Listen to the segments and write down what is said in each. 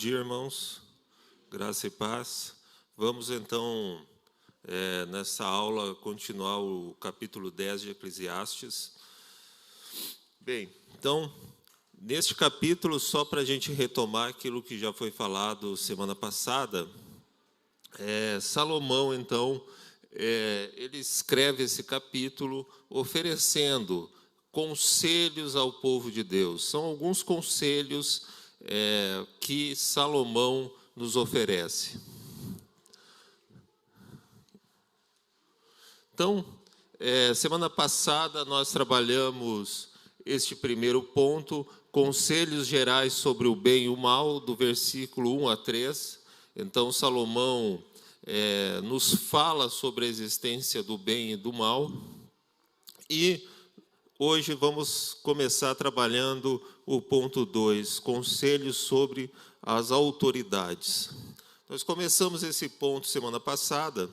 dia, irmãos. Graça e paz. Vamos, então, nessa aula, continuar o capítulo 10 de Eclesiastes. Bem, então, neste capítulo, só para a gente retomar aquilo que já foi falado semana passada, Salomão, então, ele escreve esse capítulo oferecendo conselhos ao povo de Deus. São alguns conselhos que Salomão nos oferece. Então, semana passada nós trabalhamos este primeiro ponto, conselhos gerais sobre o bem e o mal, do versículo 1 a 3. Então, Salomão nos fala sobre a existência do bem e do mal. E hoje vamos começar trabalhando o ponto 2, conselhos sobre as autoridades. Nós começamos esse ponto semana passada,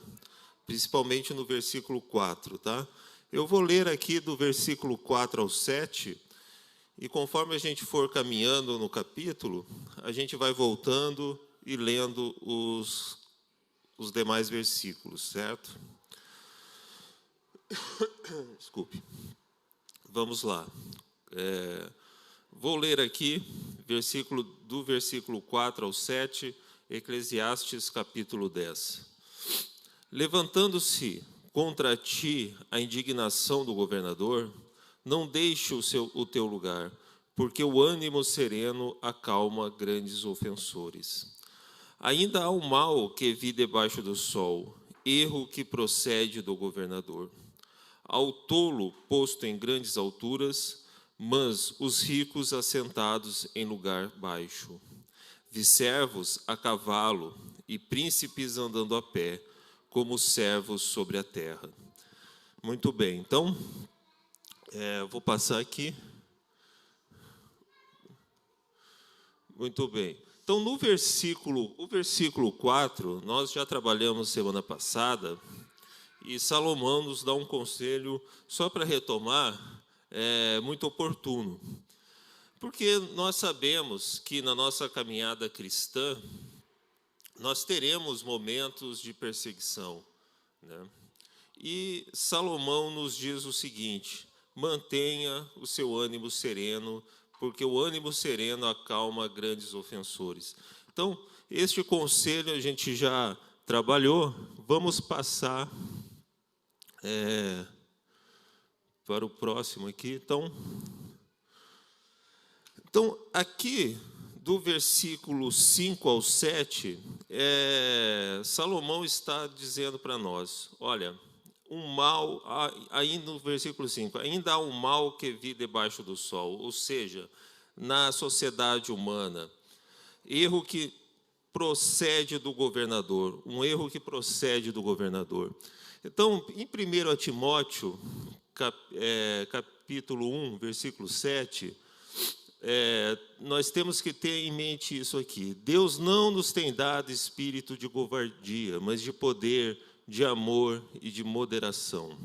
principalmente no versículo 4, tá? Eu vou ler aqui do versículo 4 ao 7, e conforme a gente for caminhando no capítulo, a gente vai voltando e lendo os demais versículos, certo? Desculpe. Vamos lá. Vou ler aqui do versículo 4 ao 7, Eclesiastes capítulo 10. Levantando-se contra ti a indignação do governador, não deixe o teu lugar, porque o ânimo sereno acalma grandes ofensores. Ainda há o mal que vi debaixo do sol, erro que procede do governador. Ao tolo posto em grandes alturas, mas os ricos assentados em lugar baixo. Vi servos a cavalo e príncipes andando a pé, como servos sobre a terra. Muito bem, então, vou passar aqui. Muito bem. Então, o versículo 4, nós já trabalhamos semana passada, e Salomão nos dá um conselho, só para retomar, muito oportuno. Porque nós sabemos que na nossa caminhada cristã, nós teremos momentos de perseguição, né? E Salomão nos diz o seguinte: mantenha o seu ânimo sereno, porque o ânimo sereno acalma grandes ofensores. Então, este conselho a gente já trabalhou, vamos passar para o próximo aqui. Então, aqui, do versículo 5 ao 7, Salomão está dizendo para nós, olha, ainda no versículo 5, ainda há um mal que vi debaixo do sol, ou seja, na sociedade humana, erro que procede do governador, um erro que procede do governador. Então, em 1 Timóteo, capítulo 1, versículo 7, nós temos que ter em mente isso aqui. Deus não nos tem dado espírito de covardia, mas de poder, de amor e de moderação.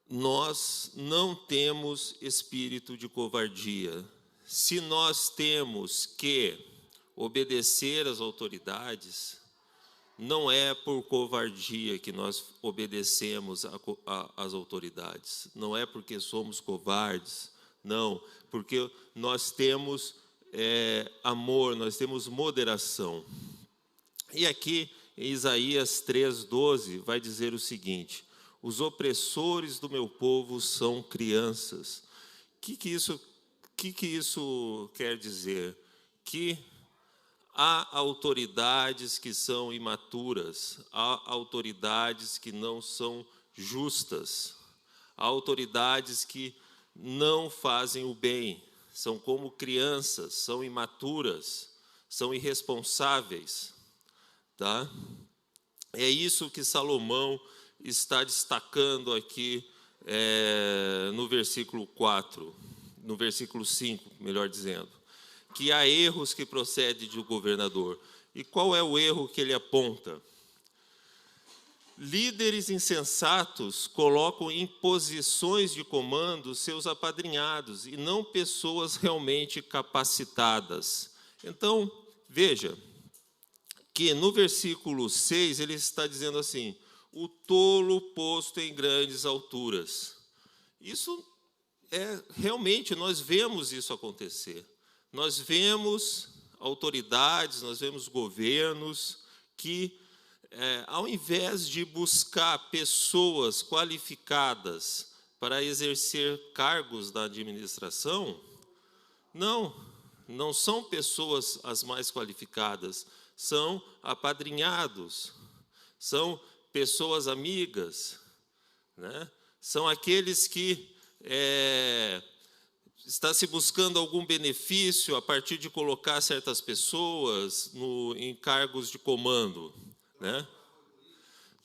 Nós não temos espírito de covardia. Se nós temos que obedecer às autoridades, não é por covardia que nós obedecemos às autoridades. Não é porque somos covardes. Não, porque nós temos amor, nós temos moderação. E aqui, em Isaías 3:12, vai dizer o seguinte: os opressores do meu povo são crianças. O que isso quer dizer? Que há autoridades que são imaturas, há autoridades que não são justas, há autoridades que não fazem o bem, são como crianças, são imaturas, são irresponsáveis, tá? É isso que Salomão está destacando aqui no versículo 4, no versículo 5, melhor dizendo, que há erros que procedem do governador. E qual é o erro que ele aponta? Líderes insensatos colocam em posições de comando seus apadrinhados e não pessoas realmente capacitadas. Então, veja que no versículo 6 ele está dizendo assim: o tolo posto em grandes alturas. Isso realmente, nós vemos isso acontecer. Nós vemos autoridades, nós vemos governos que, ao invés de buscar pessoas qualificadas para exercer cargos da administração, não são pessoas as mais qualificadas, são apadrinhados, são pessoas amigas, né? São aqueles que está se buscando algum benefício a partir de colocar certas pessoas em cargos de comando, né?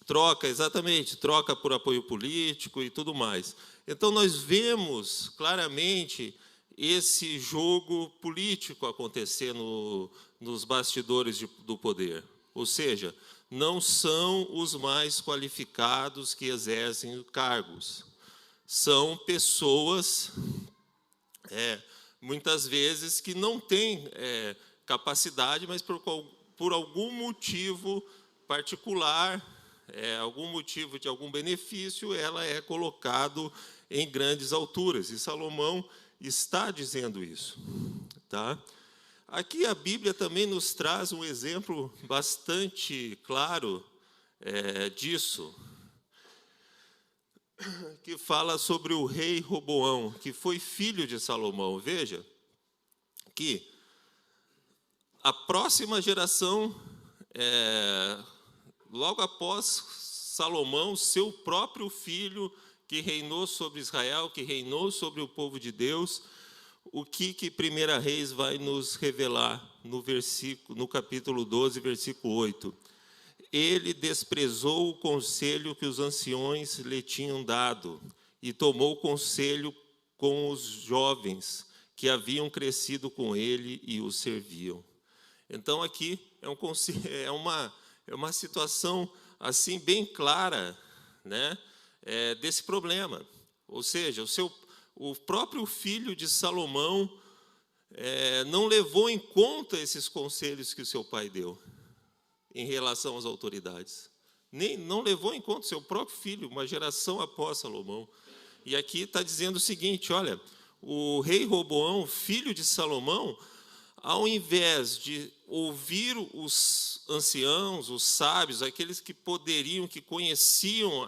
Troca por apoio político e tudo mais. Então, nós vemos claramente esse jogo político acontecer nos bastidores do poder. Ou seja, não são os mais qualificados que exercem cargos. São pessoas, muitas vezes, que não têm capacidade, mas por algum motivo particular, algum motivo de algum benefício, ela é colocado em grandes alturas. E Salomão está dizendo isso. Tá? Aqui a Bíblia também nos traz um exemplo bastante claro disso, que fala sobre o rei Roboão, que foi filho de Salomão. Veja que a próxima geração, logo após Salomão, seu próprio filho, que reinou sobre Israel, que reinou sobre o povo de Deus, o que 1 Reis vai nos revelar no capítulo 12, versículo 8. Ele desprezou o conselho que os anciões lhe tinham dado e tomou conselho com os jovens que haviam crescido com ele e o serviam. Então, aqui é uma situação assim bem clara, né, desse problema. Ou seja, o próprio filho de Salomão não levou em conta esses conselhos que o seu pai deu em relação às autoridades. Não levou em conta o seu próprio filho, uma geração após Salomão. E aqui está dizendo o seguinte: olha, o rei Roboão, filho de Salomão, ao invés de ouvir os anciãos, os sábios, aqueles que conheciam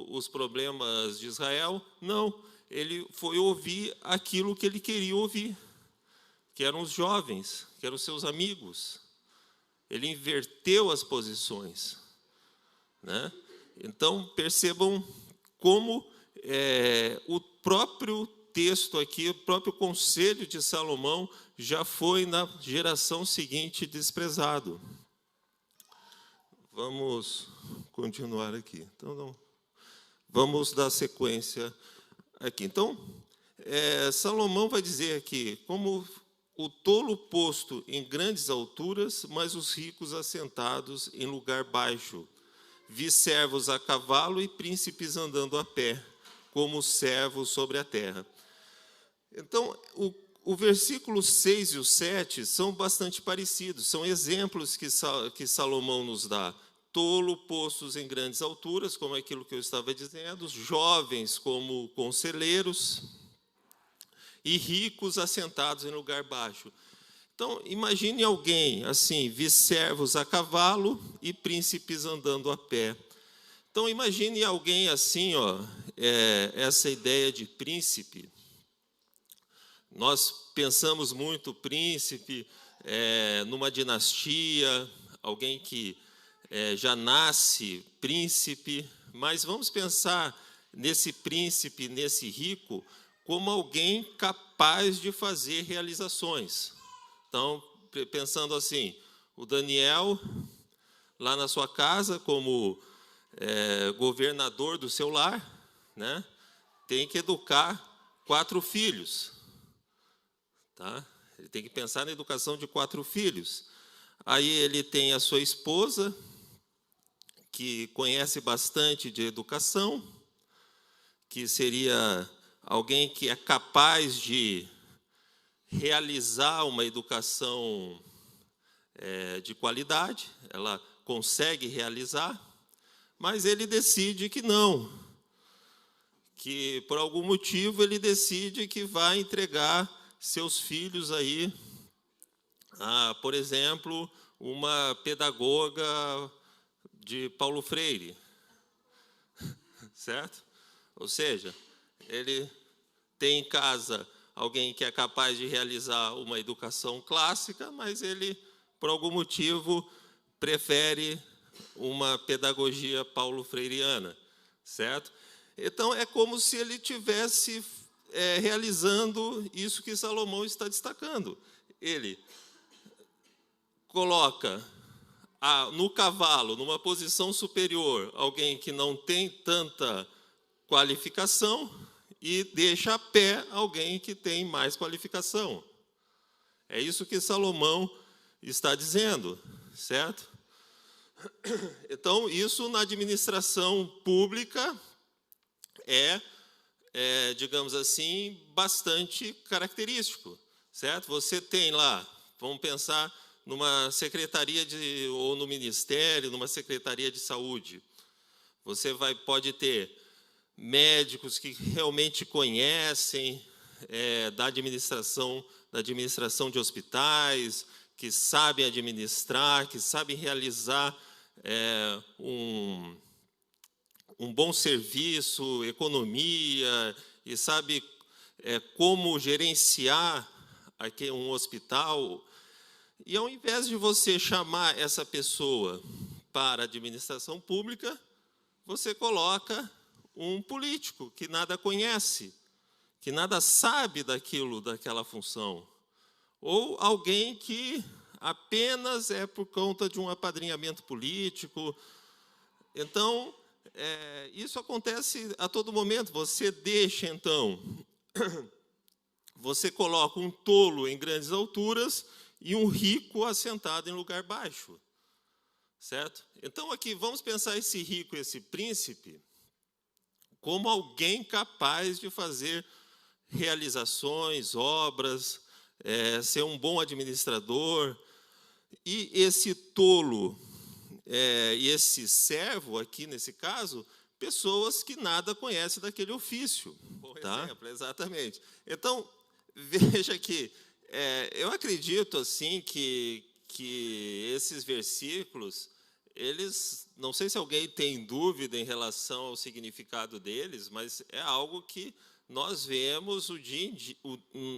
os problemas de Israel, não, ele foi ouvir aquilo que ele queria ouvir, que eram os jovens, que eram os seus amigos. Ele inverteu as posições, né? Então, percebam como o próprio texto aqui, o próprio conselho de Salomão, já foi na geração seguinte desprezado. Vamos continuar aqui. Então, vamos dar sequência aqui. Então, Salomão vai dizer aqui, como o tolo posto em grandes alturas, mas os ricos assentados em lugar baixo. Vi servos a cavalo e príncipes andando a pé, como servos sobre a terra. Então, o versículo 6 e o 7 são bastante parecidos, são exemplos que Salomão nos dá. Tolo postos em grandes alturas, como aquilo que eu estava dizendo, jovens como conselheiros, e ricos assentados em lugar baixo. Então, imagine alguém assim: vi servos a cavalo e príncipes andando a pé. Então, imagine alguém assim, essa ideia de príncipe. Nós pensamos muito príncipe numa dinastia, alguém que já nasce príncipe, mas vamos pensar nesse príncipe, nesse rico, como alguém capaz de fazer realizações. Então, pensando assim, o Daniel, lá na sua casa, como governador do seu lar, né, tem que educar 4 filhos. Tá? Ele tem que pensar na educação de 4 filhos. Aí ele tem a sua esposa, que conhece bastante de educação, que seria alguém que é capaz de realizar uma educação de qualidade, ela consegue realizar, mas ele decide que não, que por algum motivo ele decide que vai entregar seus filhos aí a, por exemplo, uma pedagoga de Paulo Freire, certo? Ou seja, ele tem em casa alguém que é capaz de realizar uma educação clássica, mas ele, por algum motivo, prefere uma pedagogia paulo freiriana, certo? Então, é como se ele tivesse realizando isso que Salomão está destacando. Ele coloca no cavalo, numa posição superior, alguém que não tem tanta qualificação e deixa a pé alguém que tem mais qualificação. É isso que Salomão está dizendo, certo? Então, isso na administração pública digamos assim, bastante característico, certo? Você tem lá, vamos pensar numa secretaria ou no ministério, numa secretaria de saúde. Você pode ter médicos que realmente conhecem da administração de hospitais, que sabem administrar, que sabem realizar um bom serviço, economia, e sabe como gerenciar aqui um hospital. E, ao invés de você chamar essa pessoa para a administração pública, você coloca um político que nada conhece, que nada sabe daquela função, ou alguém que apenas é por conta de um apadrinhamento político. Então, isso acontece a todo momento. Você deixa, então, você coloca um tolo em grandes alturas e um rico assentado em lugar baixo, certo? Então, aqui, vamos pensar esse rico, esse príncipe, como alguém capaz de fazer realizações, obras, ser um bom administrador. E esse tolo e esse servo, aqui nesse caso, pessoas que nada conhecem daquele ofício. Por exemplo, exatamente. Então, veja que eu acredito assim que esses versículos, eles, não sei se alguém tem dúvida em relação ao significado deles, mas é algo que nós vemos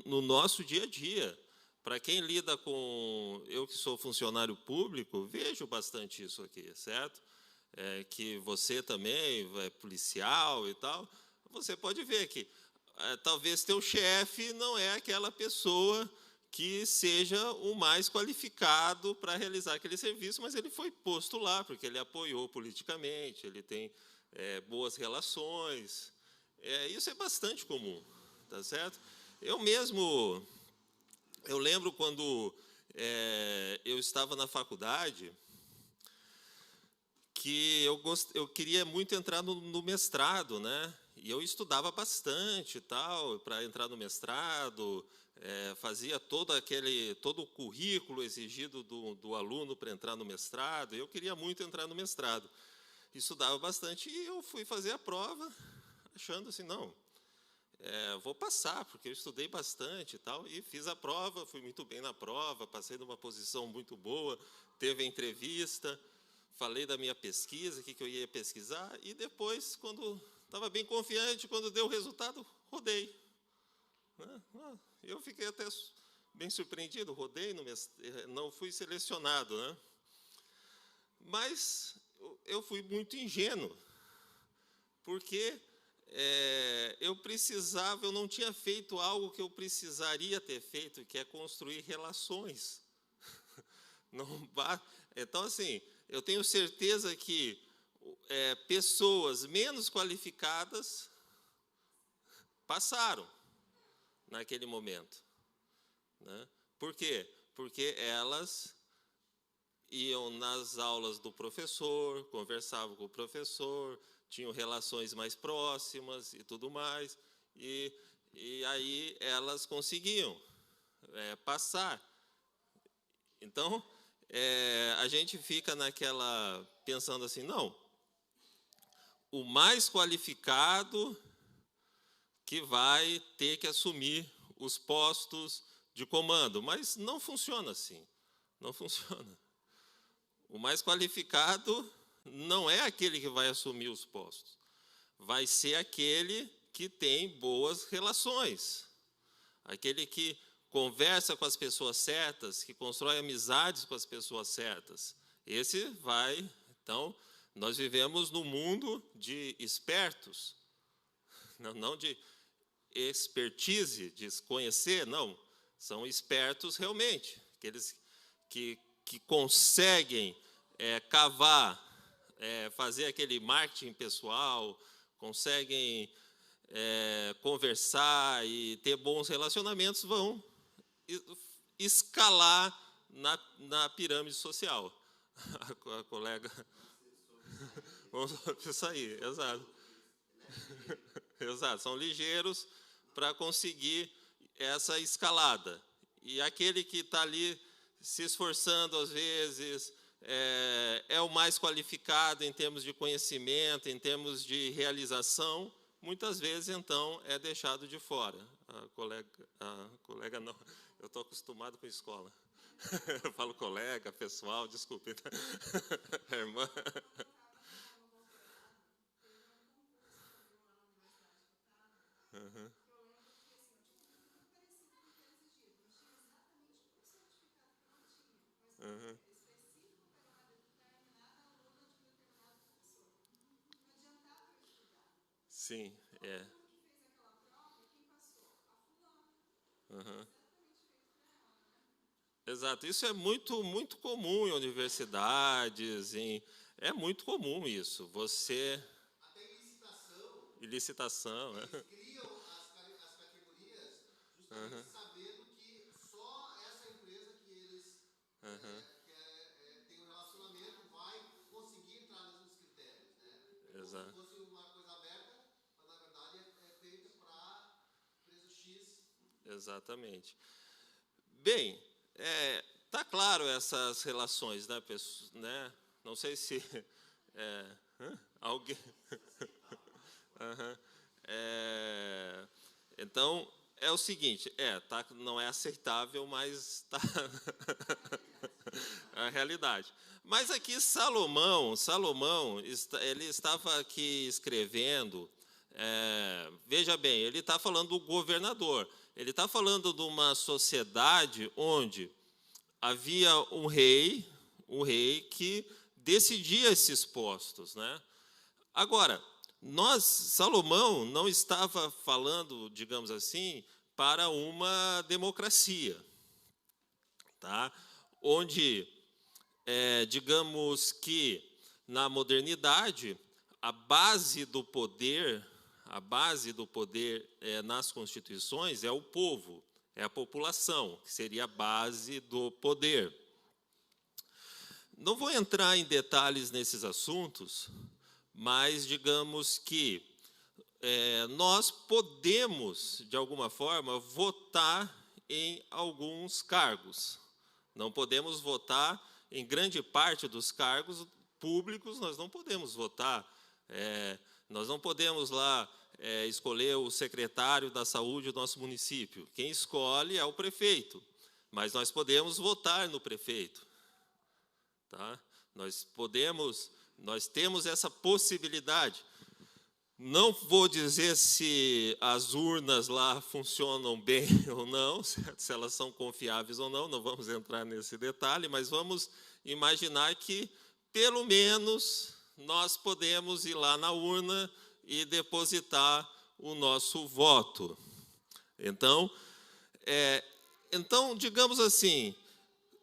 no nosso dia a dia. Para quem lida com... Eu que sou funcionário público, vejo bastante isso aqui, certo? Que você também é policial e tal, você pode ver que talvez teu chefe não é aquela pessoa que seja o mais qualificado para realizar aquele serviço, mas ele foi posto lá porque ele apoiou politicamente, ele tem boas relações. Isso é bastante comum, tá certo? Eu lembro quando eu estava na faculdade, que eu queria muito entrar no mestrado, né? E eu estudava bastante, tal, para entrar no mestrado, fazia todo o currículo exigido do aluno para entrar no mestrado. Eu queria muito entrar no mestrado, estudava bastante e eu fui fazer a prova, achando assim, não, vou passar, porque eu estudei bastante e tal, e fiz a prova, fui muito bem na prova, passei numa posição muito boa, teve a entrevista, falei da minha pesquisa, o que eu ia pesquisar, e depois, quando estava bem confiante, quando deu o resultado, rodei. Eu fiquei até bem surpreendido, rodei, não fui selecionado, né? Mas eu fui muito ingênuo, porque eu não tinha feito algo que eu precisaria ter feito, que é construir relações. Então, assim, eu tenho certeza que pessoas menos qualificadas passaram naquele momento, né? Por quê? Porque elas iam nas aulas do professor, conversavam com o professor, tinham relações mais próximas e tudo mais, e aí elas conseguiam passar. Então, a gente fica naquela, pensando assim, não, o mais qualificado que vai ter que assumir os postos de comando, mas não funciona assim, não funciona. O mais qualificado não é aquele que vai assumir os postos, vai ser aquele que tem boas relações, aquele que conversa com as pessoas certas, que constrói amizades com as pessoas certas. Esse vai. Então, nós vivemos num mundo de espertos, não de expertise, de conhecer, não. São espertos realmente, aqueles que conseguem cavar, fazer aquele marketing pessoal, conseguem conversar e ter bons relacionamentos, vão escalar na pirâmide social. A colega... Isso aí, exato. Exato, são ligeiros para conseguir essa escalada. E aquele que está ali se esforçando, às vezes, é o mais qualificado em termos de conhecimento, em termos de realização, muitas vezes, então, é deixado de fora. A colega não, eu estou acostumado com escola. Eu falo colega, pessoal, desculpe. A irmã. Uhum. Uhum. Sim, é. Uhum. Exato, isso é muito comum em universidades, é muito comum isso. Você... Até licitação. Licitação, Eles criam as categorias justamente uhum. sabendo que só essa empresa que eles Uhum. têm um relacionamento vai conseguir entrar nesses critérios, né? Como se Exato. fosse uma coisa aberta, mas na verdade é feita para empresa X. Exatamente. Bem, tá claro essas relações, né, pessoal, né? Não sei se alguém. Uhum. Então é o seguinte, tá, não é aceitável, mas tá a realidade. Mas aqui Salomão, ele estava aqui escrevendo. Veja bem, ele está falando do governador. Ele está falando de uma sociedade onde havia um rei que decidia esses postos, né? Agora, Salomão não estava falando, digamos assim, para uma democracia, tá? Onde, digamos que na modernidade, a base do poder nas constituições é o povo, é a população, que seria a base do poder. Não vou entrar em detalhes nesses assuntos, mas digamos que nós podemos, de alguma forma, votar em alguns cargos. Não podemos votar em grande parte dos cargos públicos, nós não podemos votar. Nós não podemos lá escolher o secretário da saúde do nosso município. Quem escolhe é o prefeito, mas nós podemos votar no prefeito. Tá? Nós temos essa possibilidade. Não vou dizer se as urnas lá funcionam bem ou não, se elas são confiáveis ou não vamos entrar nesse detalhe, mas vamos imaginar que, pelo menos, nós podemos ir lá na urna e depositar o nosso voto. Então, digamos assim,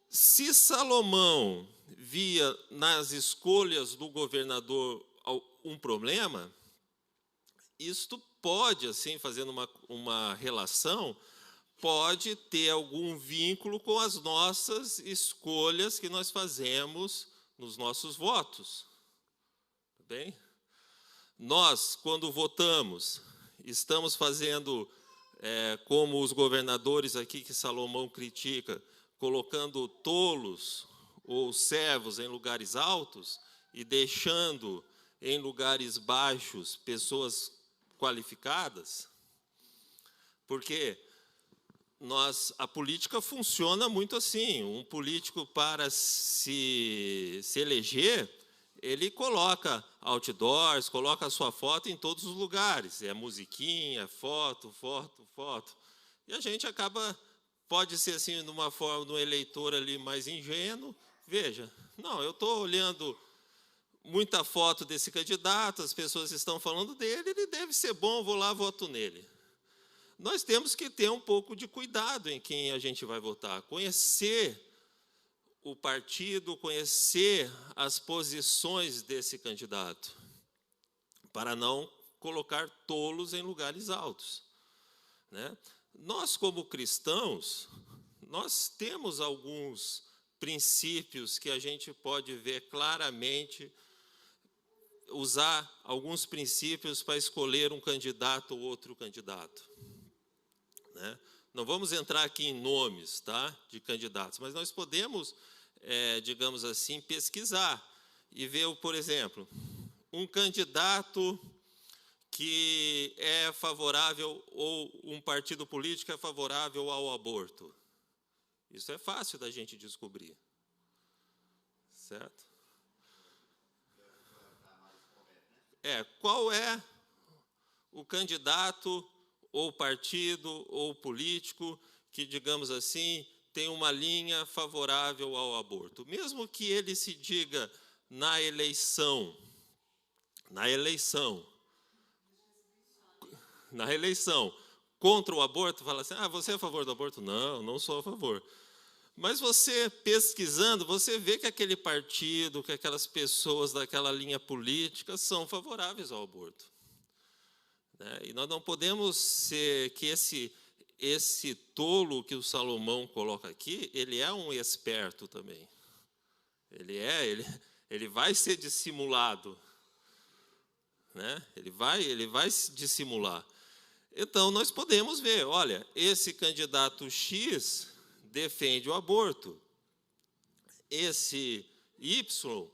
se Salomão via nas escolhas do governador um problema, isto pode, assim, fazendo uma relação, pode ter algum vínculo com as nossas escolhas que nós fazemos nos nossos votos. Tá bem? Nós, quando votamos, estamos fazendo, como os governadores aqui que Salomão critica, colocando tolos ou servos em lugares altos e deixando em lugares baixos pessoas qualificadas, porque a política funciona muito assim. Um político, para se eleger, ele coloca outdoors, coloca a sua foto em todos os lugares. É musiquinha, foto, foto, foto. E a gente acaba, pode ser assim, de uma forma, de um eleitor ali mais ingênuo. Veja, não, eu estou olhando muita foto desse candidato, as pessoas estão falando dele, ele deve ser bom, vou lá, voto nele. Nós temos que ter um pouco de cuidado em quem a gente vai votar, conhecer o partido, conhecer as posições desse candidato, para não colocar tolos em lugares altos, né? Nós, como cristãos, nós temos alguns princípios que a gente pode ver claramente, usar alguns princípios para escolher um candidato ou outro candidato, né? Não vamos entrar aqui em nomes, tá, de candidatos, mas nós podemos, digamos assim, pesquisar e ver, por exemplo, um candidato que é favorável, ou um partido político é favorável ao aborto. Isso é fácil da gente descobrir, certo? Qual é o candidato, ou partido, ou político, que, digamos assim, tem uma linha favorável ao aborto? Mesmo que ele se diga na eleição, contra o aborto, fala assim, você é a favor do aborto? Não, não sou a favor. Mas você, pesquisando, você vê que aquele partido, que aquelas pessoas daquela linha política são favoráveis ao aborto, né? E nós não podemos ser que esse tolo que o Salomão coloca aqui, ele é um esperto também. Ele vai ser dissimulado, né? Ele vai dissimular. Então, nós podemos ver, olha, esse candidato X defende o aborto. Esse Y,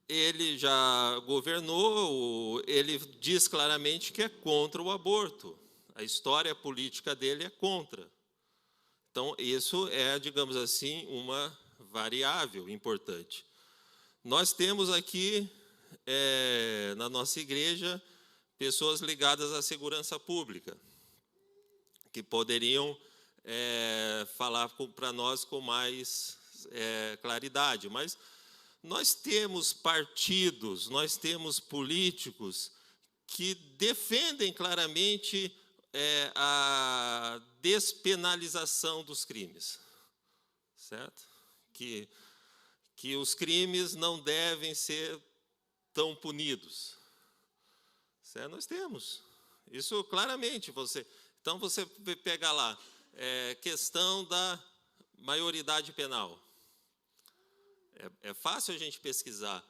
ele já governou, ele diz claramente que é contra o aborto. A história política dele é contra. Então, isso é, digamos assim, uma variável importante. Nós temos aqui, na nossa igreja, pessoas ligadas à segurança pública, que poderiam falar para nós com mais claridade. Mas nós temos partidos, nós temos políticos que defendem claramente a despenalização dos crimes, certo? Que os crimes não devem ser tão punidos, certo? Nós temos isso claramente. Então você pega lá, questão da maioridade penal. É fácil a gente pesquisar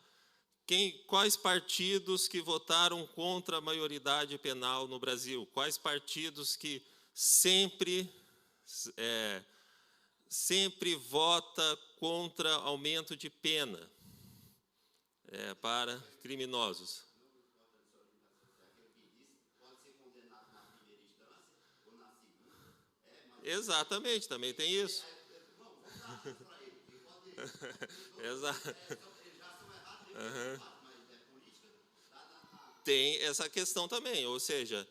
quais partidos que votaram contra a maioridade penal no Brasil, quais partidos que sempre vota contra aumento de pena para criminosos. Exatamente, também tem isso. Exato. Tem essa questão também, ou seja,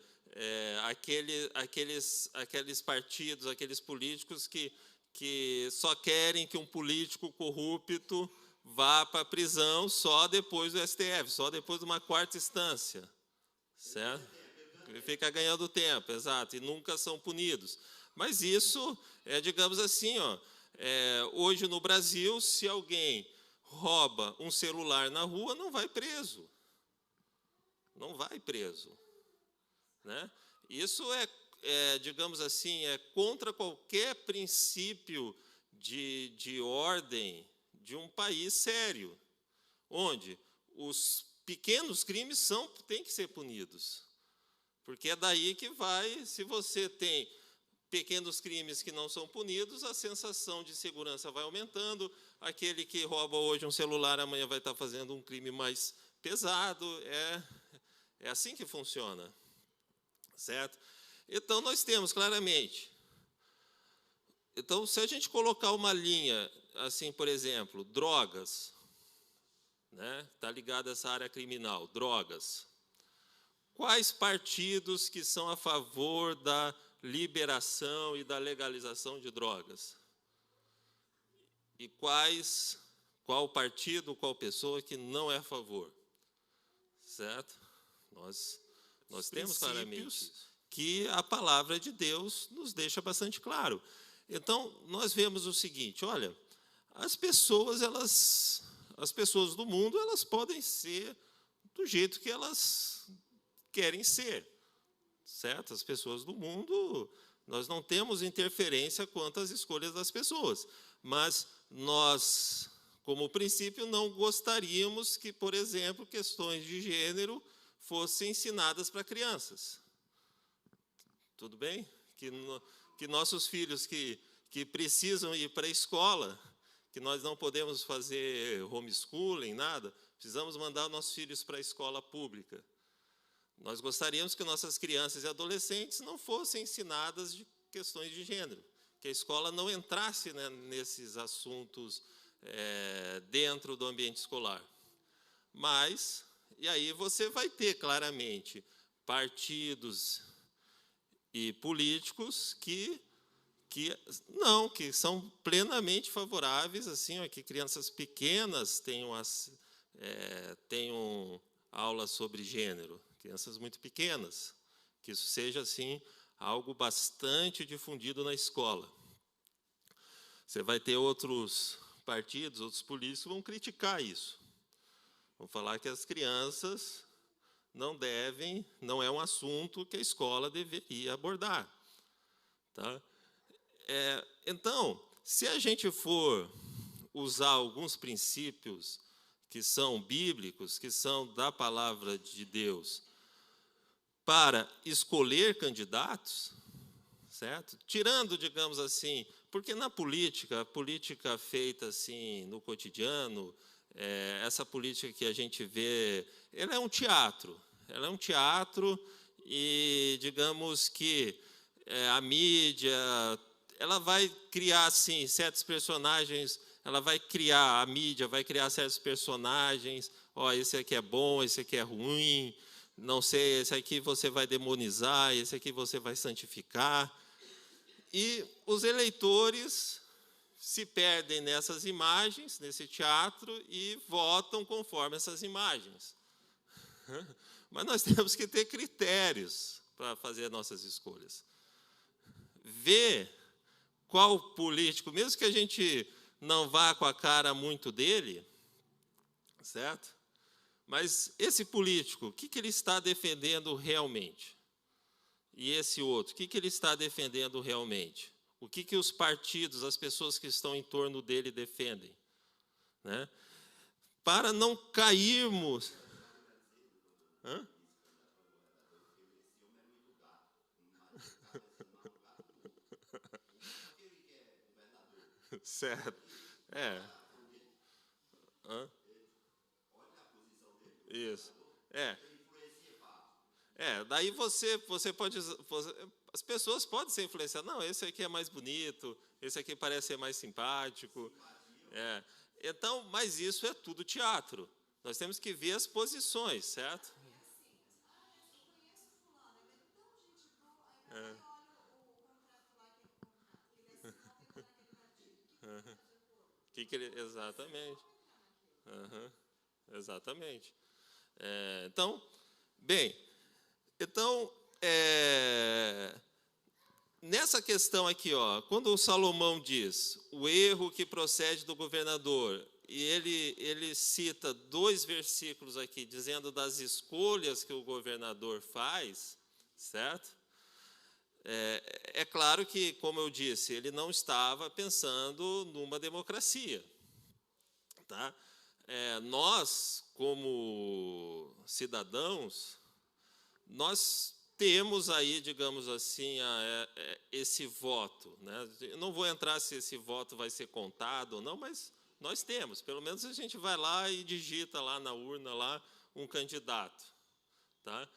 aqueles partidos, aqueles políticos que só querem que um político corrupto vá para a prisão só depois do STF, só depois de uma quarta instância, certo? Ele fica ganhando tempo, exato, e nunca são punidos. Mas isso digamos assim, hoje no Brasil, se alguém rouba um celular na rua, não vai preso. Não vai preso, né? Isso digamos assim, é contra qualquer princípio de ordem de um país sério, onde os pequenos crimes têm que ser punidos. Porque é daí que vai, se você tem pequenos crimes que não são punidos, a sensação de segurança vai aumentando, aquele que rouba hoje um celular, amanhã vai estar fazendo um crime mais pesado, é assim que funciona, certo? Então, nós temos claramente, então, se a gente colocar uma linha, assim, por exemplo, drogas, né, está ligado a essa área criminal, drogas, quais partidos que são a favor da liberação e da legalização de drogas? E qual partido, qual pessoa que não é a favor? Certo? Nós temos claramente que a palavra de Deus nos deixa bastante claro. Então, nós vemos o seguinte, olha, as pessoas do mundo, elas podem ser do jeito que elas querem ser, certo? As pessoas do mundo, nós não temos interferência quanto às escolhas das pessoas, mas nós, como princípio, não gostaríamos que, por exemplo, questões de gênero fossem ensinadas para crianças. Tudo bem? Que nossos filhos que precisam ir para a escola, que nós não podemos fazer homeschooling, nada, precisamos mandar nossos filhos para a escola pública. Nós gostaríamos que nossas crianças e adolescentes não fossem ensinadas de questões de gênero, que a escola não entrasse, né, nesses assuntos dentro do ambiente escolar. Mas, e aí você vai ter claramente partidos e políticos que são plenamente favoráveis, assim, ó, que crianças pequenas tenham aulas sobre gênero, crianças muito pequenas, que isso seja assim algo bastante difundido na escola. Você vai ter outros partidos, outros políticos que vão criticar isso. Vão falar que as crianças não é um assunto que a escola deveria abordar. Tá? Então, se a gente for usar alguns princípios que são bíblicos, que são da palavra de Deus, para escolher candidatos, certo? Tirando, digamos assim, porque na política, a política feita assim no cotidiano, essa política que a gente vê, ela é um teatro. Ela é um teatro e, digamos que a mídia, ela vai criar assim certos personagens, a mídia vai criar certos personagens, esse aqui é bom, esse aqui é ruim, não sei, esse aqui você vai demonizar, esse aqui você vai santificar. E os eleitores se perdem nessas imagens, nesse teatro, e votam conforme essas imagens. Mas nós temos que ter critérios para fazer nossas escolhas. Ver qual político, mesmo que a gente não vá com a cara muito dele, certo? Mas esse político, o que ele está defendendo realmente? E esse outro, o que ele está defendendo realmente? O que os partidos, as pessoas que estão em torno dele defendem? Né? Para não cairmos... Hã? Certo. Isso. Daí você pode... as pessoas podem ser influenciadas. Não, esse aqui é mais bonito, esse aqui parece ser mais simpático. Então, mas isso é tudo teatro. Nós temos que ver as posições, certo? Exatamente. Exatamente. Então, bem, nessa questão aqui, quando o Salomão diz o erro que procede do governador, e ele cita 2 versículos aqui, dizendo das escolhas que o governador faz, certo? É claro que, como eu disse, ele não estava pensando numa democracia. Tá? Nós, como cidadãos, nós temos aí, digamos assim, esse voto. Né? Eu não vou entrar se esse voto vai ser contado ou não, mas nós temos. Pelo menos a gente vai lá e digita lá na urna lá um candidato. Tá?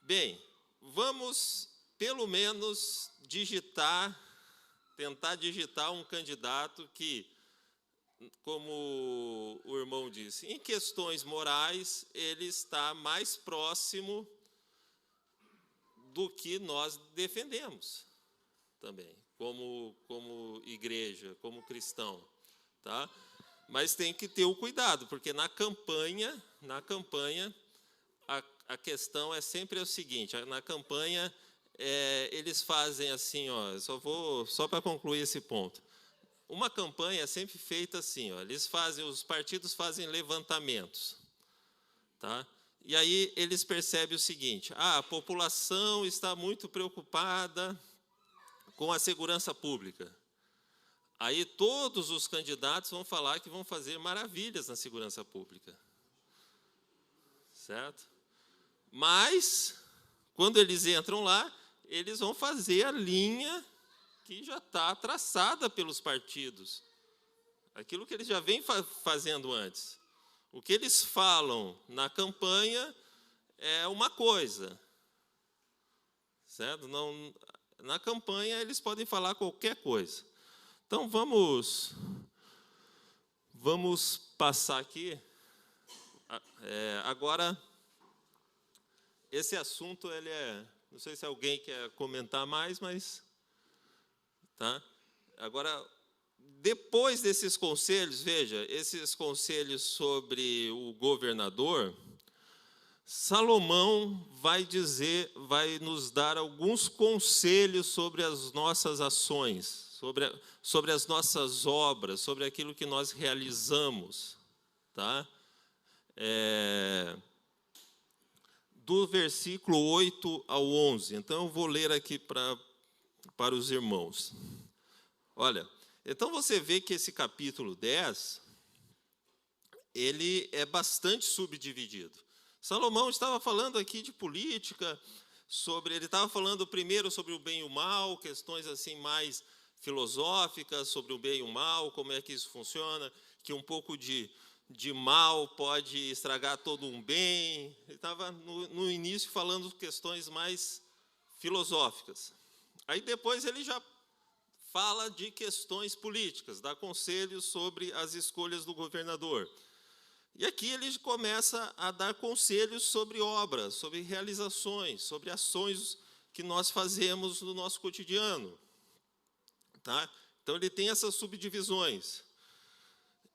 Bem, vamos pelo menos tentar digitar um candidato que, como o irmão disse, em questões morais, ele está mais próximo do que nós defendemos também, como igreja, como cristão. Tá? Mas tem que ter o cuidado, porque na campanha a questão é sempre o seguinte, na campanha eles fazem assim, só para concluir esse ponto. Uma campanha é sempre feita assim, os partidos fazem levantamentos, tá? E aí eles percebem o seguinte: a população está muito preocupada com a segurança pública. Aí todos os candidatos vão falar que vão fazer maravilhas na segurança pública, certo? Mas quando eles entram lá, eles vão fazer a linha que já está traçada pelos partidos, aquilo que eles já vêm fazendo antes. O que eles falam na campanha é uma coisa, certo? Não, na campanha eles podem falar qualquer coisa. Então vamos passar aqui. Agora, esse assunto não sei se alguém quer comentar mais, mas tá? Agora, depois desses conselhos, veja, esses conselhos sobre o governador, Salomão vai nos dar alguns conselhos sobre as nossas ações, sobre as nossas obras, sobre aquilo que nós realizamos. Tá? Do versículo 8 ao 11. Então, eu vou ler aqui para os irmãos. Olha, então você vê que esse capítulo 10, ele é bastante subdividido. Salomão estava falando aqui de política, ele estava falando primeiro sobre o bem e o mal, questões assim mais filosóficas sobre o bem e o mal, como é que isso funciona, que um pouco de mal pode estragar todo um bem. Ele estava no início falando questões mais filosóficas. Aí depois ele já fala de questões políticas, dá conselhos sobre as escolhas do governador. E aqui ele começa a dar conselhos sobre obras, sobre realizações, sobre ações que nós fazemos no nosso cotidiano. Tá? Então ele tem essas subdivisões.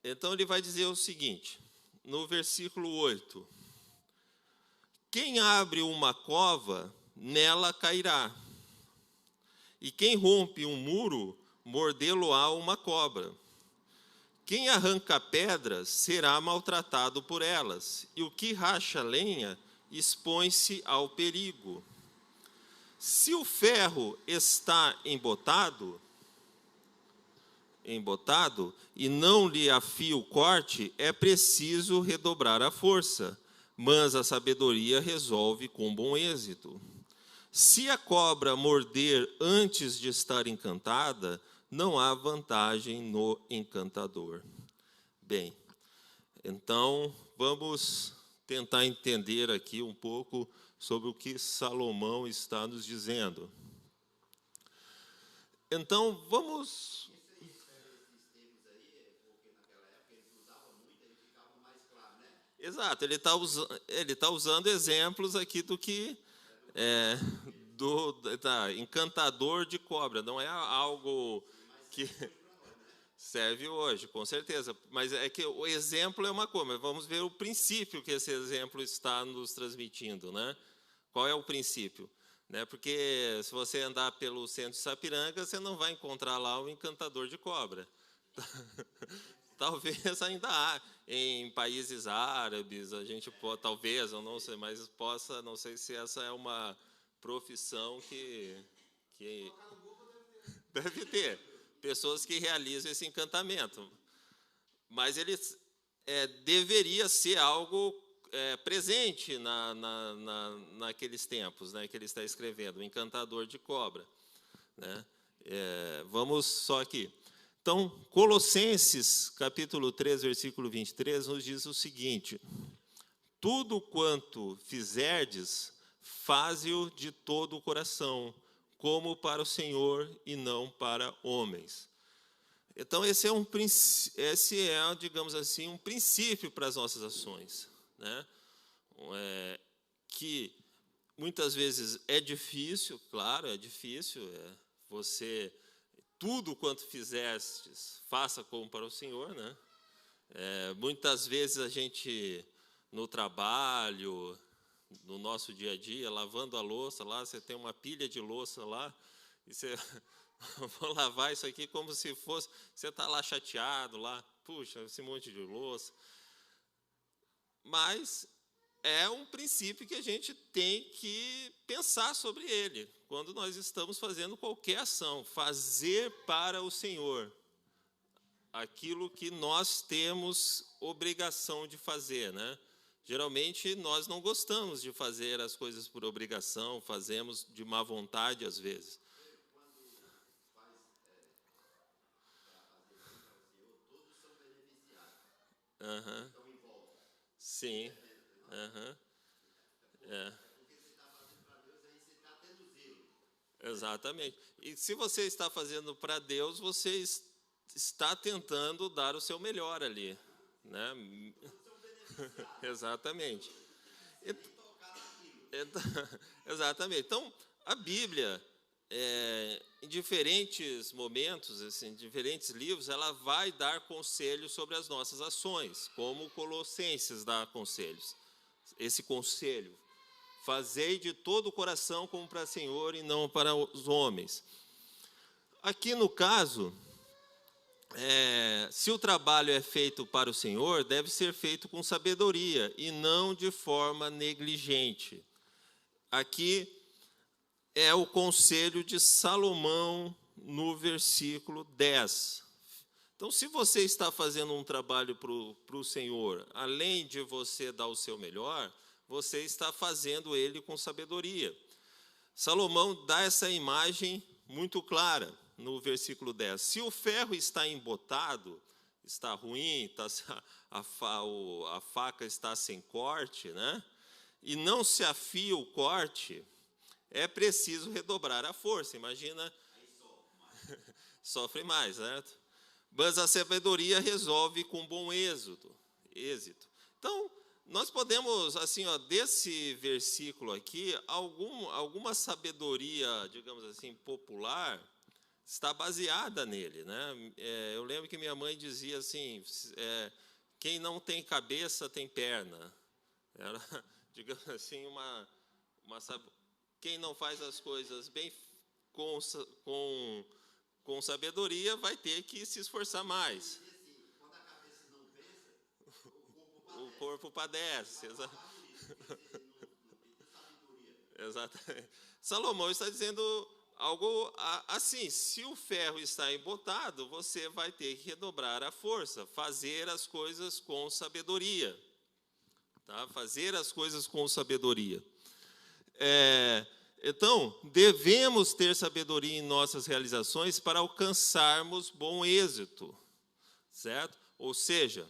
Então ele vai dizer o seguinte, no versículo 8: quem abre uma cova, nela cairá. E quem rompe um muro, mordê-lo-á uma cobra. Quem arranca pedras, será maltratado por elas. E o que racha lenha, expõe-se ao perigo. Se o ferro está embotado e não lhe afia o corte, é preciso redobrar a força, mas a sabedoria resolve com bom êxito. Se a cobra morder antes de estar encantada, não há vantagem no encantador. Bem, então vamos tentar entender aqui um pouco sobre o que Salomão está nos dizendo. Então, vamos... Exato, ele está usando exemplos aqui do que encantador de cobra. Não é algo que serve hoje, com certeza. Mas é que o exemplo é uma coisa, mas vamos ver o princípio que esse exemplo está nos transmitindo, né? Qual é o princípio? Né? Porque se você andar pelo centro de Sapiranga, você não vai encontrar lá um encantador de cobra. Talvez ainda há em países árabes, a gente pode, talvez, eu não sei, mas não sei se essa é uma profissão que que deve ter pessoas que realizam esse encantamento, mas ele deveria ser algo presente naqueles tempos, né, que ele está escrevendo, o encantador de cobra, né? Vamos só aqui. Então, Colossenses, capítulo 3, versículo 23, nos diz o seguinte: tudo quanto fizerdes, faze-o de todo o coração, como para o Senhor e não para homens. Então, esse é, digamos assim, um princípio para as nossas ações, né? Que muitas vezes é difícil, claro, é difícil, você, tudo quanto fizestes, faça como para o Senhor, né? Muitas vezes a gente, no trabalho, no nosso dia a dia, lavando a louça lá, você tem uma pilha de louça lá, e você vou lavar isso aqui como se fosse, você está lá chateado, lá, puxa, esse monte de louça. Mas é um princípio que a gente tem que pensar sobre ele, quando nós estamos fazendo qualquer ação, fazer para o Senhor aquilo que nós temos obrigação de fazer, né? Geralmente, nós não gostamos de fazer as coisas por obrigação, fazemos de má vontade, às vezes. Uhum. Sim. Uhum. Exatamente. E se você está fazendo para Deus, você está tentando dar o seu melhor ali, né? Exatamente. Exatamente. Então, a Bíblia, em diferentes momentos, assim, em diferentes livros, ela vai dar conselhos sobre as nossas ações, como Colossenses dá conselhos. Esse conselho: fazei de todo o coração como para o Senhor e não para os homens. Aqui no caso, se o trabalho é feito para o Senhor, deve ser feito com sabedoria e não de forma negligente. Aqui é o conselho de Salomão no versículo 10. Então, se você está fazendo um trabalho para o Senhor, além de você dar o seu melhor, você está fazendo ele com sabedoria. Salomão dá essa imagem muito clara no versículo 10. Se o ferro está embotado, está ruim, a faca está sem corte, né? E não se afia o corte, é preciso redobrar a força. Imagina, sofre mais, certo? Mas a sabedoria resolve com bom êxito. Então, nós podemos, assim, desse versículo aqui, alguma sabedoria, digamos assim, popular, está baseada nele, né? Eu lembro que minha mãe dizia assim: quem não tem cabeça tem perna. Era, digamos assim, quem não faz as coisas bem com sabedoria vai ter que se esforçar mais. Quando a cabeça não pensa, o corpo padece. Exatamente. Salomão está dizendo algo assim: se o ferro está embotado, você vai ter que redobrar a força, fazer as coisas com sabedoria. Tá? Fazer as coisas com sabedoria. Então, devemos ter sabedoria em nossas realizações para alcançarmos bom êxito, certo? Ou seja,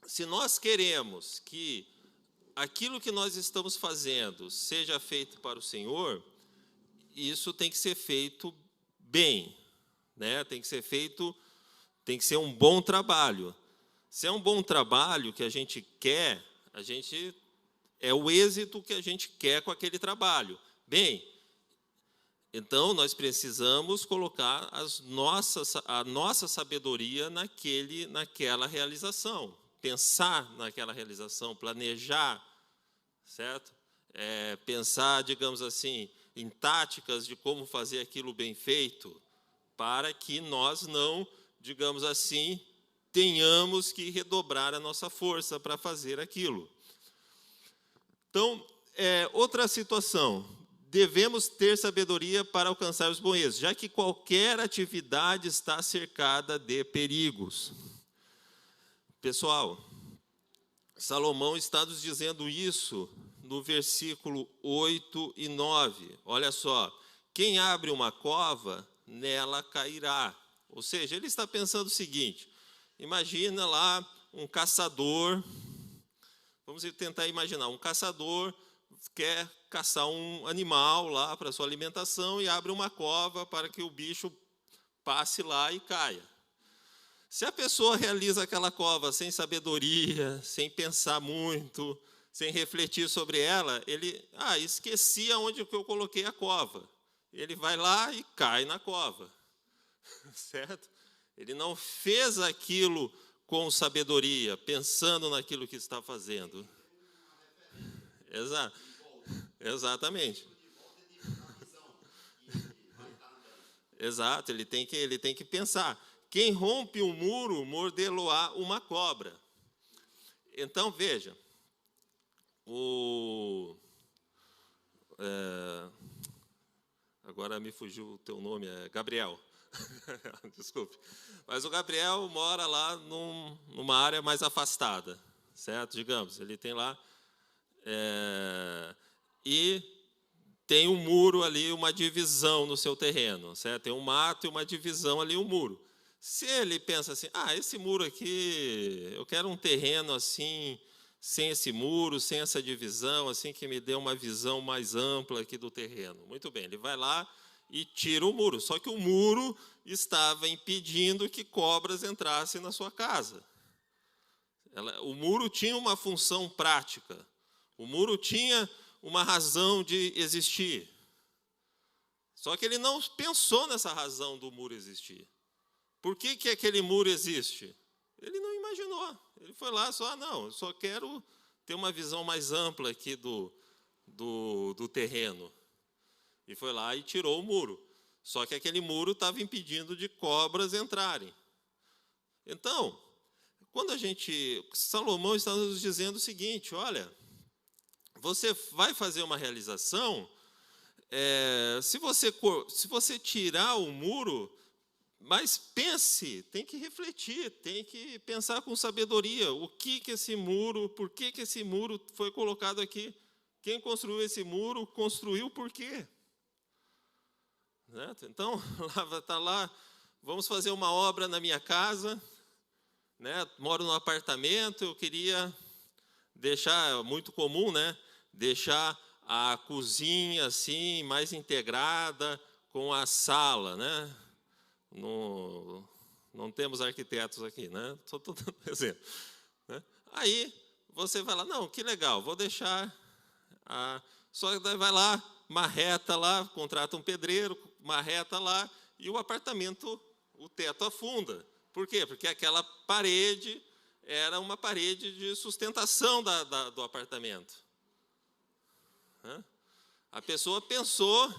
se nós queremos que aquilo que nós estamos fazendo seja feito para o Senhor, isso tem que ser feito bem, né? Tem que ser um bom trabalho. Se é um bom trabalho que a gente quer, é o êxito que a gente quer com aquele trabalho. Bem, então nós precisamos colocar a nossa sabedoria naquela realização, pensar naquela realização, planejar, certo? Pensar, digamos assim, em táticas de como fazer aquilo bem feito, para que nós não, digamos assim, tenhamos que redobrar a nossa força para fazer aquilo. Então, outra situação: devemos ter sabedoria para alcançar os bons êxitos, já que qualquer atividade está cercada de perigos. Pessoal, Salomão está nos dizendo isso no versículo 8 e 9. Olha só, quem abre uma cova, nela cairá. Ou seja, ele está pensando o seguinte, imagina lá um caçador, vamos tentar imaginar, um caçador quer caçar um animal lá para sua alimentação e abre uma cova para que o bicho passe lá e caia. Se a pessoa realiza aquela cova sem sabedoria, sem pensar muito, sem refletir sobre ela, ele, esqueci aonde que eu coloquei a cova. Ele vai lá e cai na cova, certo? Ele não fez aquilo com sabedoria, pensando naquilo que está fazendo. Exatamente. Exato, ele tem que pensar. Quem rompe um muro, mordê-lo-á uma cobra. Então, veja, agora me fugiu o teu nome, é Gabriel. Desculpe. Mas o Gabriel mora lá numa área mais afastada, certo? Digamos, ele tem lá... e tem um muro ali, uma divisão no seu terreno, certo? Tem um mato e uma divisão ali, um muro. Se ele pensa assim, esse muro aqui, eu quero um terreno assim, sem esse muro, sem essa divisão, assim que me dê uma visão mais ampla aqui do terreno. Muito bem, ele vai lá e tira o muro. Só que o muro estava impedindo que cobras entrassem na sua casa. O muro tinha uma função prática. O muro tinha uma razão de existir. Só que ele não pensou nessa razão do muro existir. Por que aquele muro existe? Ele não imaginou. Ele foi lá só, eu só quero ter uma visão mais ampla aqui do terreno. E foi lá e tirou o muro. Só que aquele muro estava impedindo de cobras entrarem. Então, Salomão está nos dizendo o seguinte, olha, você vai fazer uma realização, se você tirar o muro, mas pense, tem que refletir, tem que pensar com sabedoria, por que esse muro foi colocado aqui? Quem construiu esse muro, construiu por quê? Né? Então, está lá, vamos fazer uma obra na minha casa, né? Moro num apartamento, eu queria deixar, muito comum, né? Deixar a cozinha assim, mais integrada com a sala, né? Não temos arquitetos aqui, né? Só estou dando exemplo. Né? Aí você vai lá, que legal, vou deixar. Só vai lá, marreta lá, contrata um pedreiro, marreta lá, e o apartamento, o teto afunda. Por quê? Porque aquela parede era uma parede de sustentação do apartamento. Né? A pessoa pensou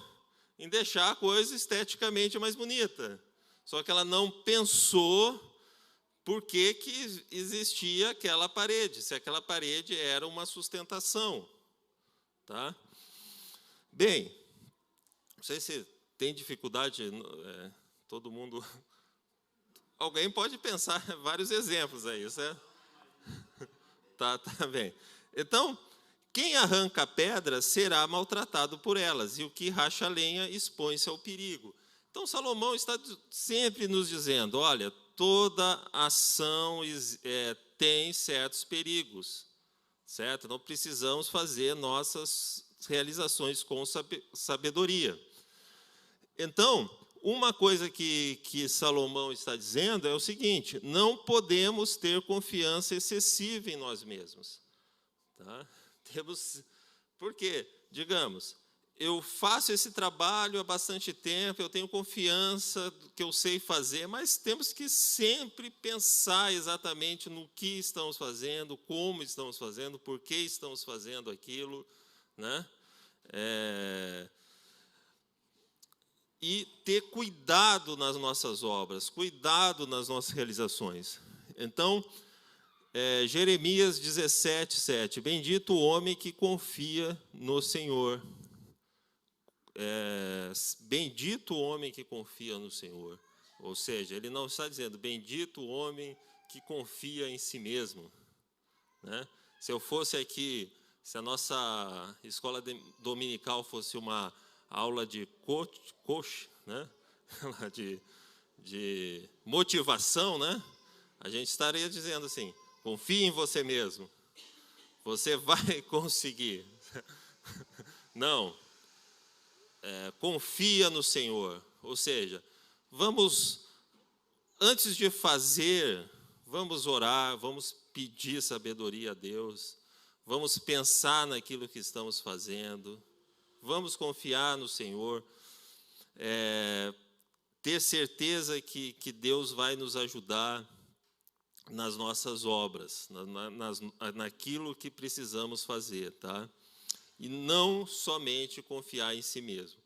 em deixar a coisa esteticamente mais bonita. Só que ela não pensou por que existia aquela parede, se aquela parede era uma sustentação. Tá? Bem, não sei se tem dificuldade, todo mundo... Alguém pode pensar vários exemplos aí, certo? Tá bem. Então, quem arranca pedras será maltratado por elas, e o que racha lenha expõe-se ao perigo. Então, Salomão está sempre nos dizendo, olha, toda ação tem certos perigos, certo? Não precisamos fazer nossas realizações com sabedoria. Então, uma coisa que Salomão está dizendo é o seguinte, não podemos ter confiança excessiva em nós mesmos. Tá? Por quê? Digamos, eu faço esse trabalho há bastante tempo, eu tenho confiança que eu sei fazer, mas temos que sempre pensar exatamente no que estamos fazendo, como estamos fazendo, por que estamos fazendo aquilo, né? E ter cuidado nas nossas obras, cuidado nas nossas realizações. Então, Jeremias 17:7, bendito o homem que confia no Senhor, bendito o homem que confia no Senhor. Ou seja, ele não está dizendo, bendito o homem que confia em si mesmo, né? Se eu fosse aqui, se a nossa escola dominical fosse uma aula de coach, né? de motivação, né? A gente estaria dizendo assim, confie em você mesmo, você vai conseguir. Não, confia no Senhor. Ou seja, antes de fazer, vamos orar, vamos pedir sabedoria a Deus, vamos pensar naquilo que estamos fazendo, vamos confiar no Senhor, ter certeza que Deus vai nos ajudar nas nossas obras, naquilo que precisamos fazer, tá? E não somente confiar em si mesmo.